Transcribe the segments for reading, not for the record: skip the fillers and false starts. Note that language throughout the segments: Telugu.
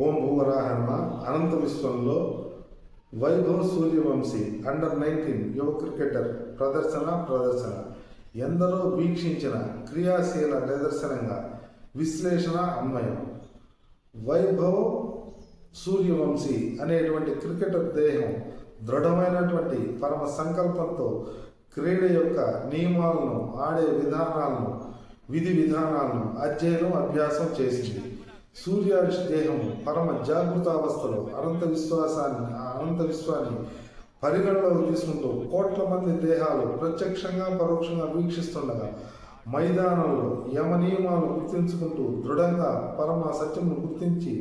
ఓం భూవరాహన్మ అనంత విశ్వంలో వైభవ్ సూర్యవంశీ అండర్-19 యువ క్రికెటర్ ప్రదర్శన ఎందరో వీక్షించిన క్రియాశీల నిదర్శనంగా విశ్లేషణ అన్వయం. వైభవ్ సూర్యవంశీ అనేటువంటి క్రికెటర్ దేహం దృఢమైనటువంటి పరమ సంకల్పంతో క్రీడ యొక్క నియమాలను, ఆడే విధానాలను, విధి విధానాలను అభ్యాసం చేసింది. సూర్యావిష్ దేహం పరమ జాగృతావస్థలో అనంత విశ్వాన్ని పరిగణలోకి తీసుకుంటూ కోట్ల మంది దేహాలు ప్రత్యక్షంగా పరోక్షంగా వీక్షిస్తుండగా మైదానంలో యమ నియమాలను గుర్తించుకుంటూ దృఢంగా పరమ సత్యమును గుర్తించి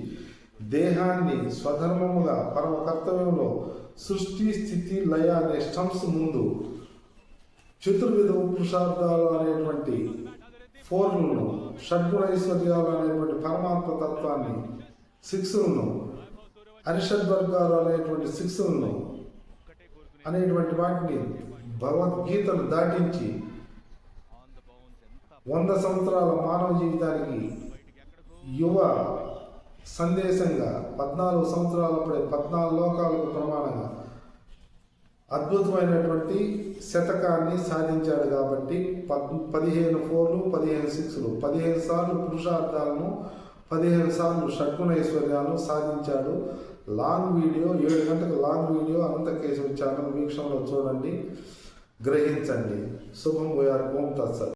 దేహాన్ని స్వధర్మముగా పరమ కర్తవ్యంలో సృష్టి స్థితి లయ అనే స్టంప్స్ ముందు చతుర్విధ పురుషార్థాలు అనేటువంటి ఫోర్లను, షడ్గుణ ఐశ్వర్యాలు అనేటువంటి పరమాత్మ తత్వాన్ని, సిక్స్లను, అరిషడ్వర్గాలు అనేటువంటి సిక్స్లను అనేటువంటి వాటిని భగవద్గీతను దాటించి 100 సంవత్సరాల మానవ జీవితానికి యువ సందేశంగా 14 సంవత్సరాలప్పుడే 14 లోకాలకు ప్రమాణంగా అద్భుతమైనటువంటి శతకాన్ని సాధించాడు. కాబట్టి 15 ఫోర్లు, 15 సిక్స్లు, 15 సార్లు పురుషార్థాలను, 15 సార్లు షడ్గుణ ఐశ్వర్యాలను సాధించాడు. లాంగ్ వీడియో, 7 గంటల లాంగ్ వీడియో అనంత కేశవ ఛానల్ వీక్షణలో చూడండి, గ్రహించండి. శుభం. ఓం తత్సత్.